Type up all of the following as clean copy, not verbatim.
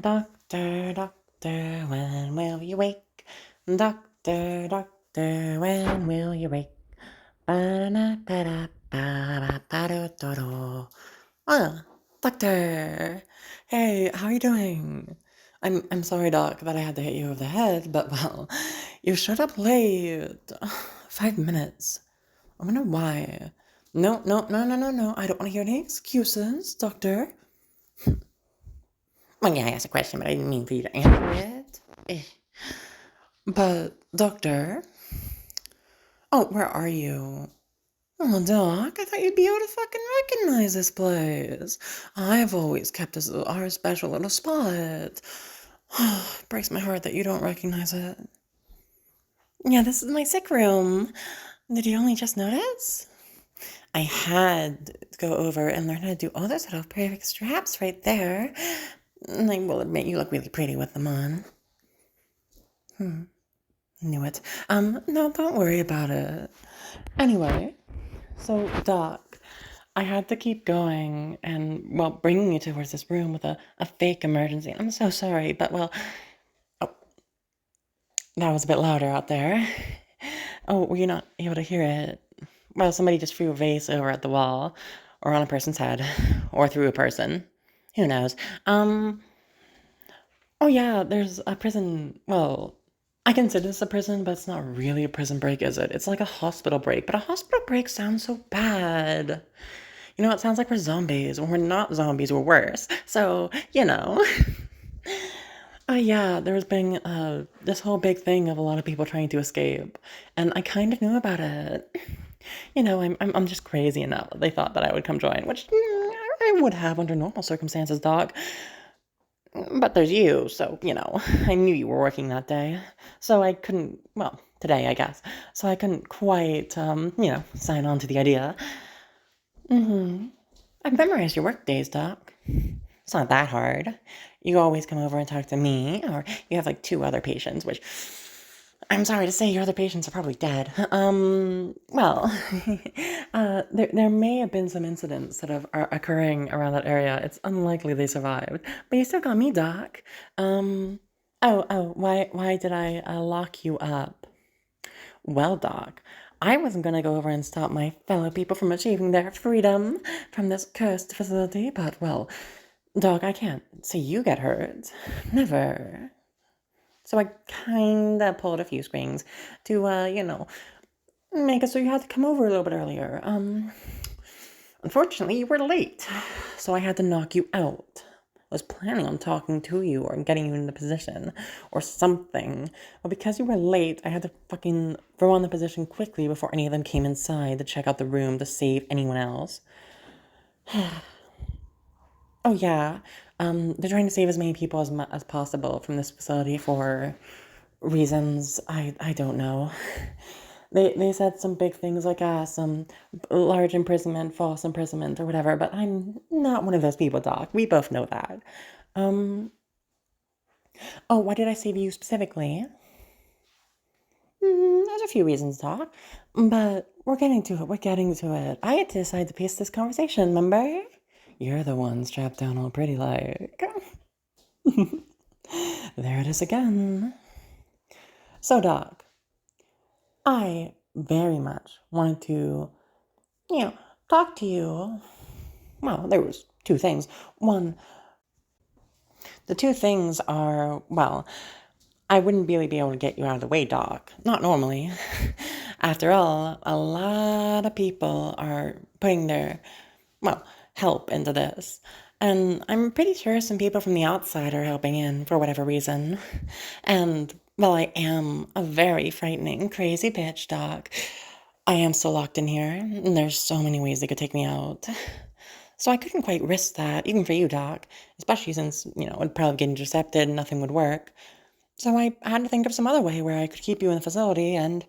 Doctor, doctor, when will you wake? Doctor, doctor, when will you wake? Ba-da-ba-da-ba-ba-ba-do-do-do. Ah, doctor. Hey, how are you doing? I'm sorry, doc, that I had to hit you over the head, but well, you showed up late. 5 minutes. I wonder why. No, no, no, no, no, no. I don't want to hear any excuses, doctor. Well, yeah, I asked a question, but I didn't mean for you to answer it. But, doctor. Oh, where are you? Oh, Doc, I thought you'd be able to fucking recognize this place. I've always kept this our special little spot. Breaks my heart that you don't recognize it. Yeah, this is my sick room. Did you only just notice? I had to go over and learn how to do all those little perfect straps right there. And I will admit, you look really pretty with them on. Knew it. No, don't worry about it. Anyway, so, Doc, I had to keep going and, well, bringing you towards this room with a fake emergency. I'm so sorry, but, well, oh, that was a bit louder out there. Oh, were you not able to hear it? Well, somebody just threw a vase over at the wall, or on a person's head, or through a person. Who knows? Oh yeah, there's a prison, well, I consider this a prison, but it's not really a prison break, is it? It's like a hospital break, but a hospital break sounds so bad. You know, it sounds like we're zombies. When we're not zombies, we're worse. So, you know. Yeah, there's been this whole big thing of a lot of people trying to escape, and I kind of knew about it. You know, I'm just crazy enough that they thought that I would come join, which I would have under normal circumstances, Doc. But there's you, so, you know, I knew you were working that day. So I couldn't, well, today, I guess. So I couldn't quite, sign on to the idea. I've memorized your work days, Doc. It's not that hard. You always come over and talk to me, or you have like 2 other patients, which I'm sorry to say your other patients are probably dead. Well, there may have been some incidents that are occurring around that area. It's unlikely they survived, but you still got me, Doc. Why did I lock you up? Well, Doc, I wasn't gonna go over and stop my fellow people from achieving their freedom from this cursed facility, but, well, Doc, I can't see you get hurt. Never. So I kinda pulled a few strings to, make it so you had to come over a little bit earlier. Unfortunately, you were late, so I had to knock you out. I was planning on talking to you or getting you in the position or something. But because you were late, I had to fucking throw on the position quickly before any of them came inside to check out the room to save anyone else. Oh, yeah. They're trying to save as many people as possible from this facility for reasons I don't know. They said some big things like some large imprisonment, false imprisonment, or whatever, but I'm not one of those people, Doc. We both know that. Oh, why did I save you specifically? There's a few reasons, Doc, but we're getting to it. We're getting to it. I had to decide to piece this conversation, remember? You're the one strapped down all pretty like. There it is again. So, Doc, I very much wanted to, talk to you. Well, there was 2 things. One, the 2 things are, well, I wouldn't really be able to get you out of the way, Doc. Not normally. After all, a lot of people are putting their, well, help into this. And I'm pretty sure some people from the outside are helping in for whatever reason. And, well, I am a very frightening, crazy bitch, Doc. I am still locked in here, and there's so many ways they could take me out. So I couldn't quite risk that, even for you, Doc, especially since, it'd probably get intercepted and nothing would work. So I had to think of some other way where I could keep you in the facility and,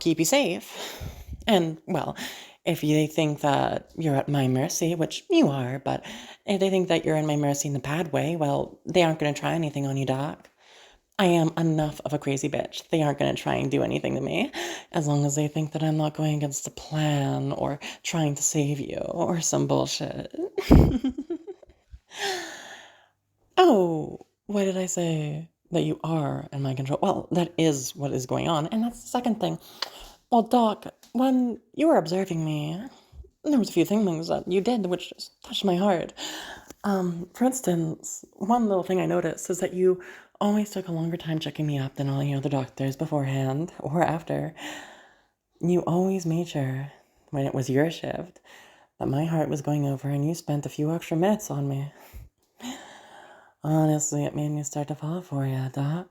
keep you safe. And, well, if they think that you're at my mercy, which you are, but if they think that you're in my mercy in the bad way, well, they aren't going to try anything on you, Doc. I am enough of a crazy bitch. They aren't going to try and do anything to me, as long as they think that I'm not going against the plan or trying to save you or some bullshit. Oh, Why did I say that you are in my control? Well, that is what is going on, and that's the second thing. Well, Doc, when you were observing me, there was a few things that you did which just touched my heart. For instance, one little thing I noticed is that you always took a longer time checking me up than all the other doctors beforehand or after. You always made sure, when it was your shift, that my heart was going over and you spent a few extra minutes on me. Honestly, it made me start to fall for you, Doc.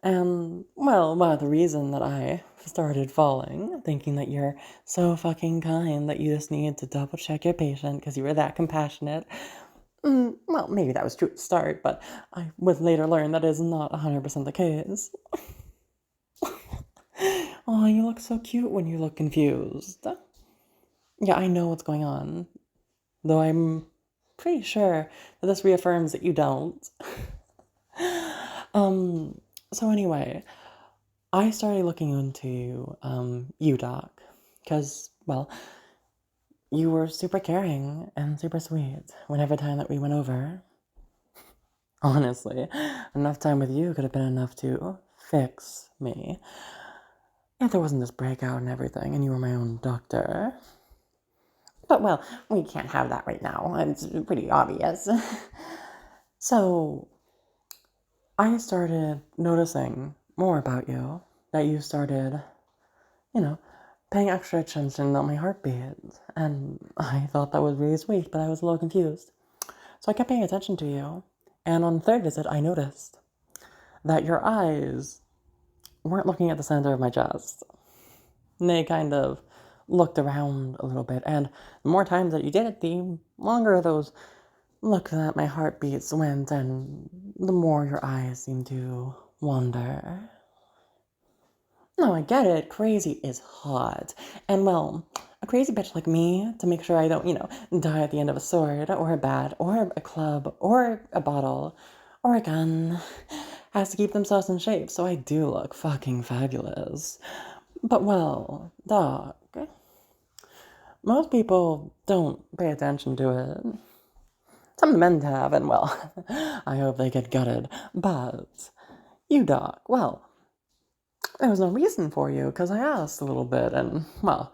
And, well, the reason that I started falling, thinking that you're so fucking kind that you just needed to double check your patient because you were that compassionate. Well, maybe that was true at the start, but I would later learn that is not 100% the case. Oh, you look so cute when you look confused. Yeah, I know what's going on, though I'm pretty sure that this reaffirms that you don't. So anyway, I started looking into you, Doc, because, well, you were super caring and super sweet whenever time that we went over. Honestly, enough time with you could have been enough to fix me. If there wasn't this breakout and everything, and you were my own doctor. But, well, we can't have that right now. It's pretty obvious. So, I started noticing more about you, that you started, paying extra attention to my heartbeat. And I thought that was really sweet, but I was a little confused. So I kept paying attention to you. And on the third visit, I noticed that your eyes weren't looking at the center of my chest. They kind of looked around a little bit. And the more times that you did it, the longer those looks at my heartbeats went, and the more your eyes seemed to wander. No, I get it. Crazy is hot. And, well, a crazy bitch like me, to make sure I don't, die at the end of a sword, or a bat, or a club, or a bottle, or a gun, has to keep themselves in shape, so I do look fucking fabulous. But, well, Doc, most people don't pay attention to it. Some men have, and, well, I hope they get gutted. But you, Doc, well, there was no reason for you, because I asked a little bit, and, well,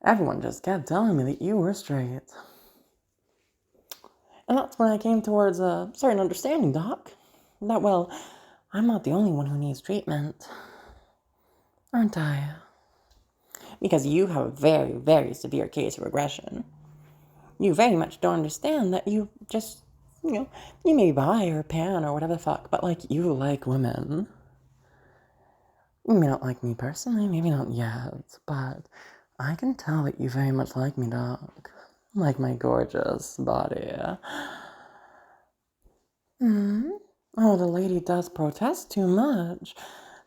everyone just kept telling me that you were straight. And that's when I came towards a certain understanding, Doc. That, well, I'm not the only one who needs treatment. Aren't I? Because you have a very, very severe case of regression. You very much don't understand that you just, you may be bi or pan or whatever the fuck, but, like, you like women. You may not like me personally, maybe not yet, but I can tell that you very much like me, Doc. Like my gorgeous body. Oh, the lady does protest too much,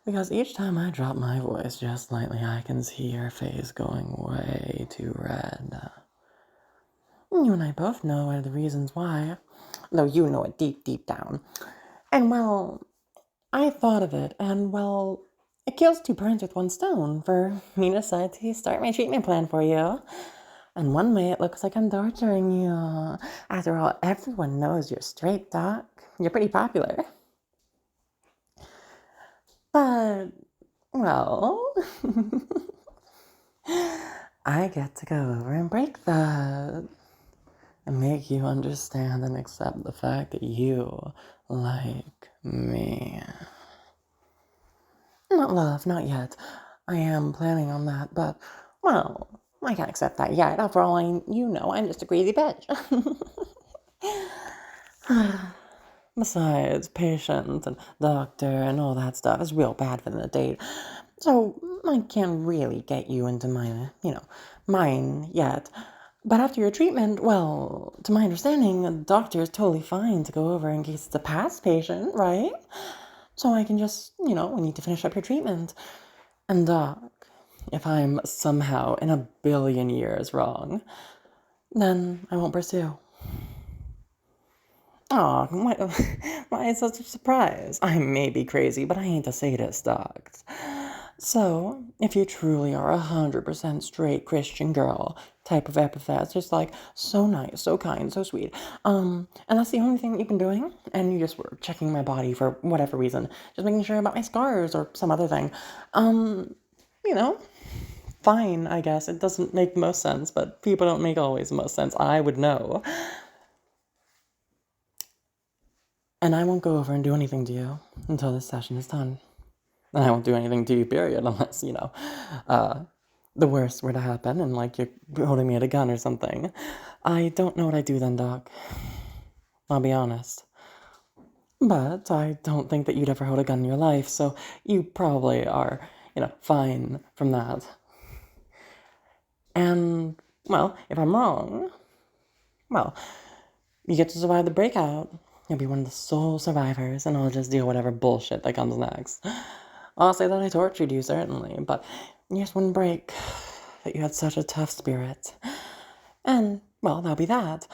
because each time I drop my voice just slightly, I can see her face going way too red. You and I both know one of the reasons why, though you know it deep, deep down. And, well, I thought of it, and, well, it kills two birds with one stone for me to decide to start my treatment plan for you. And one way it looks like I'm torturing you. After all, everyone knows you're straight, Doc. You're pretty popular. But, well, I get to go over and break that. And make you understand and accept the fact that you like me. Not love, not yet. I am planning on that, but, well, I can't accept that yet. After all, I'm just a crazy bitch. Besides, patient and doctor and all that stuff is real bad for the date. So I can't really get you into my, mine yet. But after your treatment, well, to my understanding, the doctor is totally fine to go over in case it's a past patient, right? So I can just, we need to finish up your treatment. And, Doc, if I'm somehow in a billion years wrong, then I won't pursue. Aw, why is such a surprise? I may be crazy, but I ain't a sadist, Doc. So, if you truly are 100% straight Christian girl type of epithets, just like so nice, so kind, so sweet, and that's the only thing that you've been doing, and you just were checking my body for whatever reason, just making sure about my scars or some other thing, you know, fine, I guess. It doesn't make the most sense, but people don't make always the most sense. I would know. And I won't go over and do anything to you until this session is done. And I won't do anything to you, period, unless, the worst were to happen and, like, you're holding me at a gun or something. I don't know what I'd do then, Doc. I'll be honest. But I don't think that you'd ever hold a gun in your life, so you probably are, fine from that. And, well, if I'm wrong, well, you get to survive the breakout. You'll be one of the sole survivors, and I'll just deal whatever bullshit that comes next. I'll say that I tortured you, certainly, but you just wouldn't break. That you had such a tough spirit. And, well, that'll be that.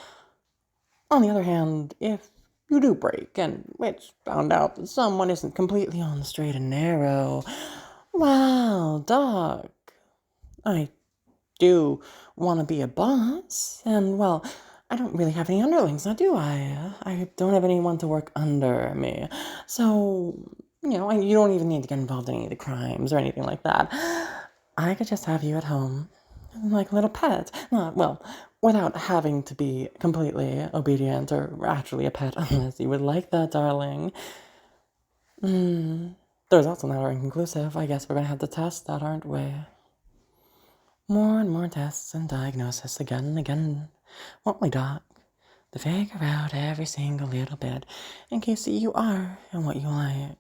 On the other hand, if you do break, and it's found out that someone isn't completely on the straight and narrow, well, Doc, I do want to be a boss, and, well, I don't really have any underlings, now do I? I don't have anyone to work under me. So, you don't even need to get involved in any of the crimes or anything like that. I could just have you at home, like a little pet. Well, without having to be completely obedient or actually a pet, unless you would like that, darling. The results on that are inconclusive. I guess we're gonna have to test that, aren't we? More and more tests and diagnosis again and again, won't we, Doc? To figure out every single little bit in case you are and what you like.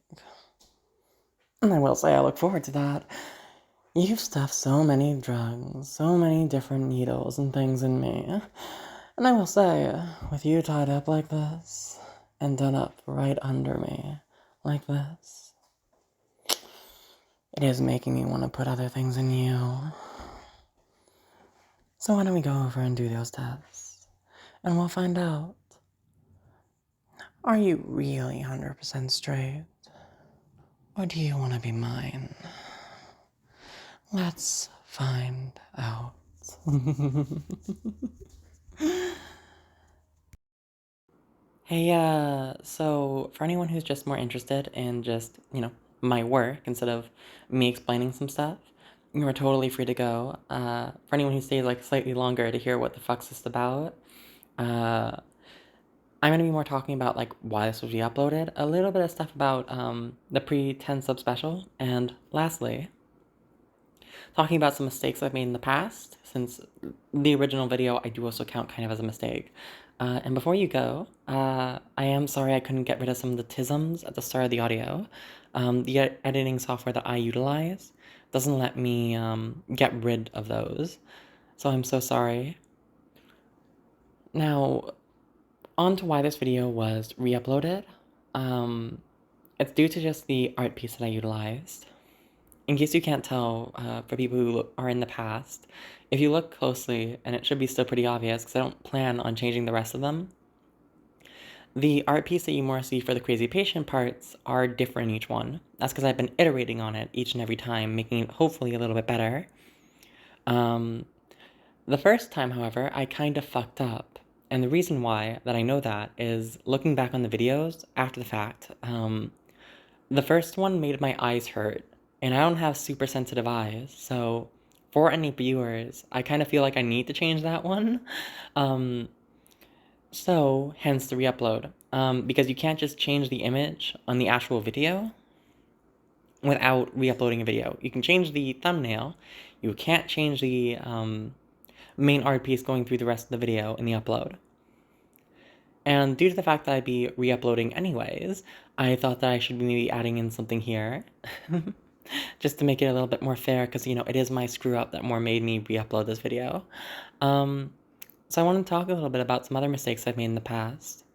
And I will say I look forward to that. You've stuffed so many drugs, so many different needles and things in me. And I will say, with you tied up like this, and done up right under me, like this, it is making me want to put other things in you. So why don't we go over and do those tests? And we'll find out. Are you really 100% straight? Or do you want to be mine? Let's find out. Hey, so for anyone who's just more interested in just, my work instead of me explaining some stuff, you are totally free to go. For anyone who stays like slightly longer to hear what the fuck's this about, I'm gonna be more talking about like why this will be uploaded, a little bit of stuff about the pre-10 sub special, and lastly, talking about some mistakes I've made in the past, since the original video I do also count kind of as a mistake. And before you go, I am sorry I couldn't get rid of some of the tisms at the start of the audio. The editing software that I utilize doesn't let me get rid of those, so I'm so sorry. Now, on to why this video was re-uploaded. It's due to just the art piece that I utilized. In case you can't tell, for people who are in the past, if you look closely, and it should be still pretty obvious because I don't plan on changing the rest of them, the art piece that you more see for the crazy patient parts are different in each one. That's because I've been iterating on it each and every time, making it hopefully a little bit better. The first time, however, I kind of fucked up. And the reason why that I know that is looking back on the videos after the fact. The first one made my eyes hurt, and I don't have super sensitive eyes, so for any viewers, I kind of feel like I need to change that one. So, hence the re-upload. Because you can't just change the image on the actual video without re-uploading a video. You can change the thumbnail, you can't change the main art piece going through the rest of the video in the upload. And due to the fact that I'd be re-uploading anyways, I thought that I should be maybe adding in something here. Just to make it a little bit more fair, because, it is my screw-up that more made me re-upload this video. So I want to talk a little bit about some other mistakes I've made in the past.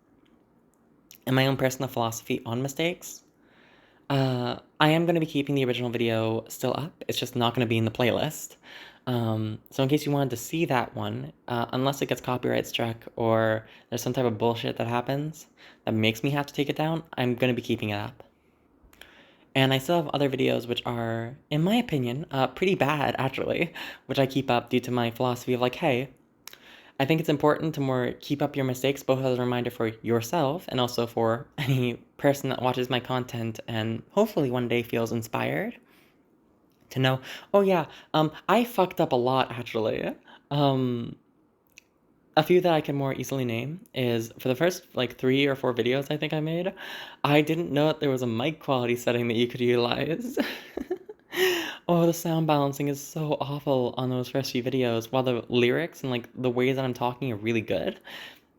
And my own personal philosophy on mistakes. I am going to be keeping the original video still up. It's just not going to be in the playlist. So in case you wanted to see that one, unless it gets copyright struck or there's some type of bullshit that happens that makes me have to take it down, I'm going to be keeping it up. And I still have other videos which are, in my opinion, pretty bad, actually, which I keep up due to my philosophy of like, hey, I think it's important to more keep up your mistakes, both as a reminder for yourself and also for any person that watches my content and hopefully one day feels inspired to know, oh yeah, I fucked up a lot, actually. Um, a few that I can more easily name is for the first like 3 or 4 videos I think I made, I didn't know that there was a mic quality setting that you could utilize. Oh, the sound balancing is so awful on those first few videos, while the lyrics and like the ways that I'm talking are really good.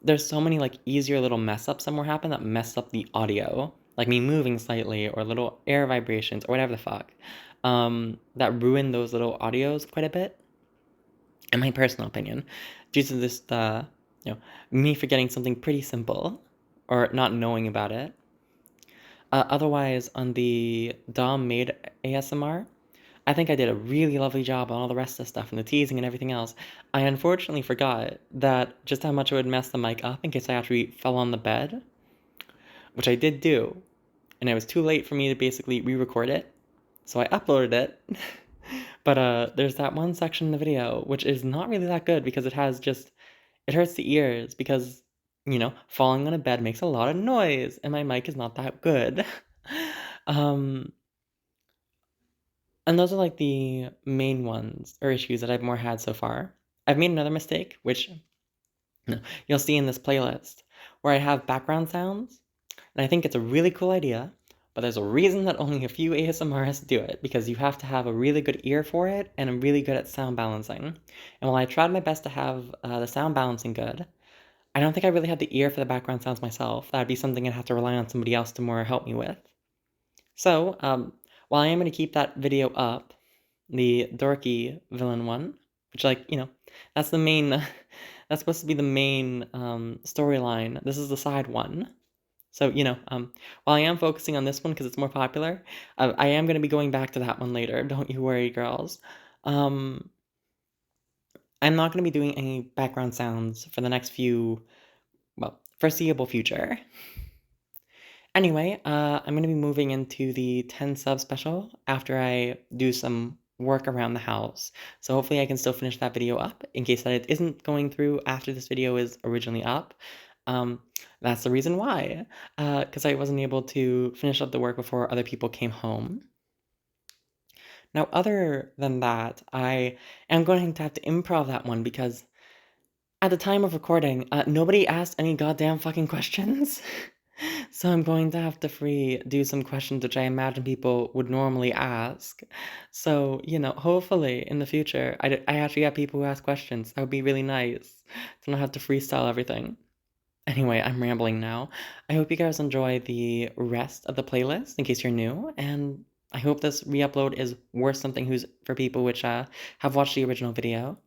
There's so many like easier little mess ups that more happen that mess up the audio, like me moving slightly or little air vibrations or whatever the fuck, that ruin those little audios quite a bit in my personal opinion, due to this, me forgetting something pretty simple or not knowing about it. Otherwise, on the Dom made ASMR, I think I did a really lovely job on all the rest of the stuff and the teasing and everything else. I unfortunately forgot that just how much it would mess the mic up in case I actually fell on the bed, which I did do, and it was too late for me to basically re-record it, so I uploaded it. But there's that one section in the video which is not really that good because it has just it hurts the ears because, falling on a bed makes a lot of noise, and my mic is not that good. um, and those are like the main ones or issues that I've more had so far. I've made another mistake, which you'll see in this playlist, where I have background sounds, and I think it's a really cool idea, but there's a reason that only a few ASMRs do it, because you have to have a really good ear for it, and I'm really good at sound balancing. And while I tried my best to have the sound balancing good, I don't think I really had the ear for the background sounds myself. That'd be something I'd have to rely on somebody else to more help me with. So, while I am going to keep that video up, the dorky villain one, which, like, that's the main, that's supposed to be the main storyline. This is the side one. So, while I am focusing on this one because it's more popular, I am going to be going back to that one later. Don't you worry, girls. Um, I'm not going to be doing any background sounds for the next foreseeable future. Anyway, I'm going to be moving into the 10 sub special after I do some work around the house. So hopefully I can still finish that video up in case that it isn't going through after this video is originally up. That's the reason why, because I wasn't able to finish up the work before other people came home. Now, other than that, I am going to have to improv that one because at the time of recording, nobody asked any goddamn fucking questions. So I'm going to have to do some questions which I imagine people would normally ask. So, hopefully in the future, I actually have people who ask questions. That would be really nice to not have to freestyle everything. Anyway, I'm rambling now. I hope you guys enjoy the rest of the playlist in case you're new, and I hope this re-upload is worth something for people which have watched the original video.